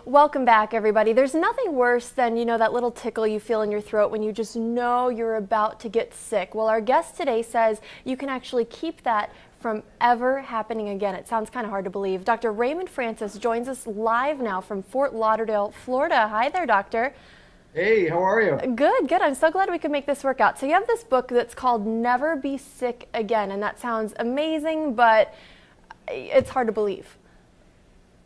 Welcome back, everybody. There's nothing worse than, that little tickle you feel in your throat when you just know you're about to get sick. Well, our guest today says you can actually keep that from ever happening again. It sounds kind of hard to believe. Dr. Raymond Francis joins us live now from Fort Lauderdale, Florida. Hi there, doctor. Hey, how are you? Good, good. I'm so glad we could make this work out. So you have this book that's called Never Be Sick Again, and that sounds amazing, but it's hard to believe.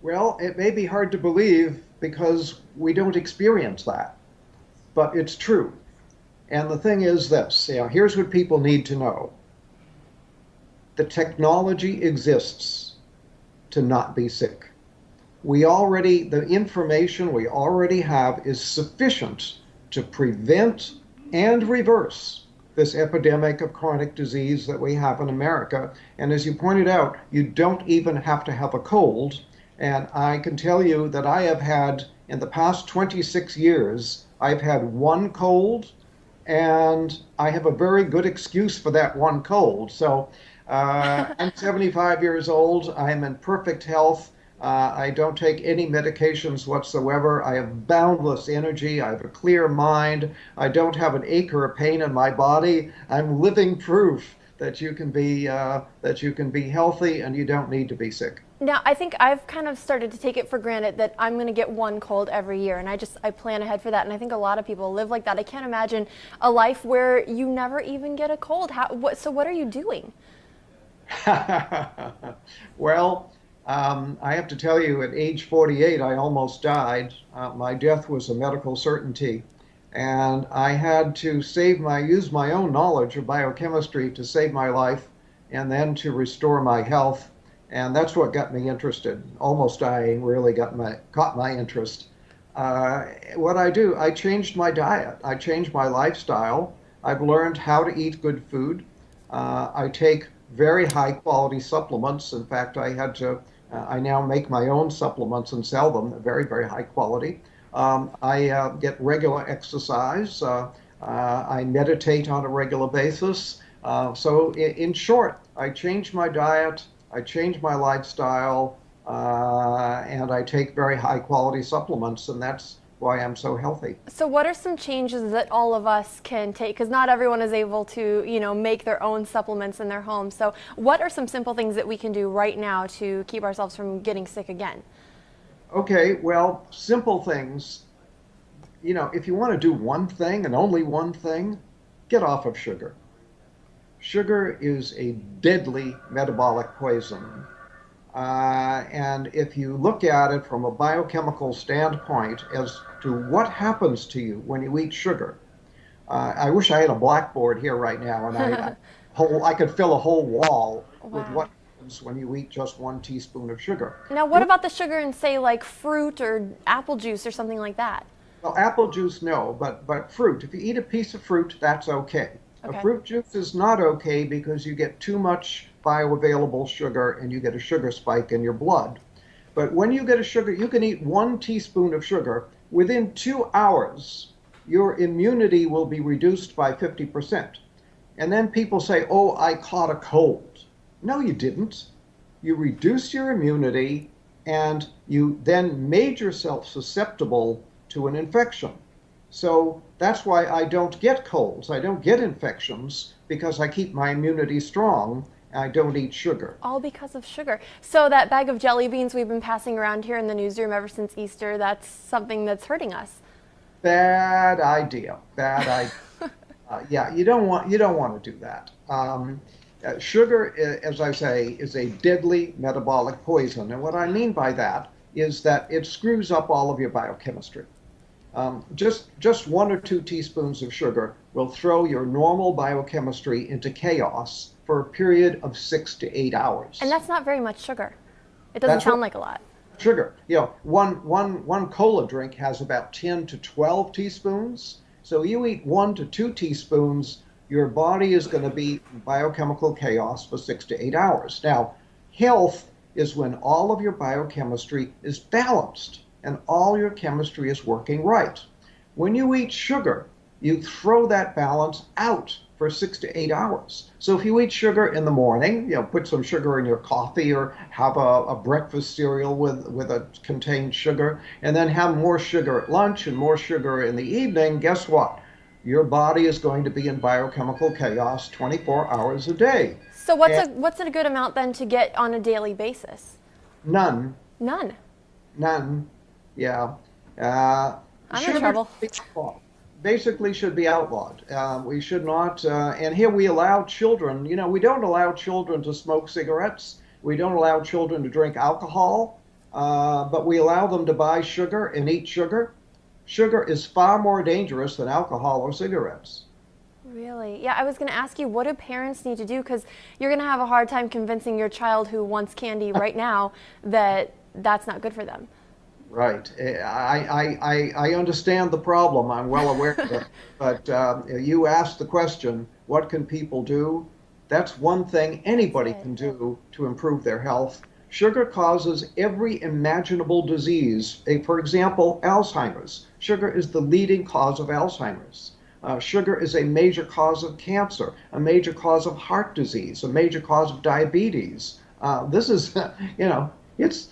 Well, it may be hard to believe because we don't experience that, but it's true. And the thing is this, here's what people need to know. The technology exists to not be sick. The information we already have is sufficient to prevent and reverse this epidemic of chronic disease that we have in America. And as you pointed out, you don't even have to have a cold. And I can tell you that I have had, in the past 26 years, I've had one cold, and I have a very good excuse for that one cold. So I'm 75 years old. I'm in perfect health. I don't take any medications whatsoever. I have boundless energy. I have a clear mind. I don't have an ache or a pain in my body. I'm living proof that you can be healthy and you don't need to be sick. Now, I think I've kind of started to take it for granted that I'm going to get one cold every year, and I plan ahead for that, and I think a lot of people live like that. I can't imagine a life where you never even get a cold. So what are you doing? Well, I have to tell you, at age 48, I almost died. My death was a medical certainty, and I had to use my own knowledge of biochemistry to save my life and then to restore my health. And that's what got me interested. Almost dying really caught my interest. What I do, I changed my diet. I changed my lifestyle. I've learned how to eat good food. I take very high quality supplements. In fact, I now make my own supplements and sell them. They're very, very high quality. I get regular exercise. I meditate on a regular basis. So in short, I changed my diet. I change my lifestyle, and I take very high quality supplements, and that's why I'm so healthy. So what are some changes that all of us can take? Because not everyone is able to, make their own supplements in their home. So what are some simple things that we can do right now to keep ourselves from getting sick again? Okay, well, simple things. If you want to do one thing and only one thing, get off of sugar. Sugar is a deadly metabolic poison. And if you look at it from a biochemical standpoint as to what happens to you when you eat sugar, I wish I had a blackboard here right now and I could fill a whole wall with what happens when you eat just 1 teaspoon of sugar. Now, what about the sugar in, say, like fruit or apple juice or something like that? Well, apple juice, no, but fruit. If you eat a piece of fruit, that's okay. Okay. A fruit juice is not okay because you get too much bioavailable sugar and you get a sugar spike in your blood. But when you get a sugar, you can eat 1 teaspoon of sugar. Within 2 hours, your immunity will be reduced by 50%. And then people say, oh, I caught a cold. No, you didn't. You reduced your immunity and you then made yourself susceptible to an infection. So that's why I don't get colds. I don't get infections because I keep my immunity strong. I don't eat sugar. All because of sugar. So that bag of jelly beans we've been passing around here in the newsroom ever since Easter, that's something that's hurting us. Bad idea. Bad idea. Yeah, you don't want to do that. Sugar, as I say, is a deadly metabolic poison. And what I mean by that is that it screws up all of your biochemistry. Just 1 or 2 teaspoons of sugar will throw your normal biochemistry into chaos for a period of 6 to 8 hours. And that's not very much sugar. It doesn't sound like a lot. Sugar. One cola drink has about 10 to 12 teaspoons. So you eat 1 to 2 teaspoons, your body is going to be in biochemical chaos for 6 to 8 hours. Now, health is when all of your biochemistry is balanced and all your chemistry is working right. When you eat sugar, you throw that balance out for 6 to 8 hours. So if you eat sugar in the morning, put some sugar in your coffee or have a breakfast cereal with a contained sugar, and then have more sugar at lunch and more sugar in the evening, guess what? Your body is going to be in biochemical chaos 24 hours a day. So And what's a good amount then to get on a daily basis? none, None. none, yeah. Uh, I'm in Sugar trouble. should be outlawed. Basically should be outlawed. We should not, and here we allow children, we don't allow children to smoke cigarettes. We don't allow children to drink alcohol, but we allow them to buy sugar and eat sugar. Sugar is far more dangerous than alcohol or cigarettes. Really? Yeah, I was going to ask you, what do parents need to do? Because you're going to have a hard time convincing your child who wants candy right now that that's not good for them. Right. I understand the problem. I'm well aware of it. But you asked the question, what can people do? That's one thing anybody can do to improve their health. Sugar causes every imaginable disease. For example, Alzheimer's. Sugar is the leading cause of Alzheimer's. Sugar is a major cause of cancer, a major cause of heart disease, a major cause of diabetes. This is, it's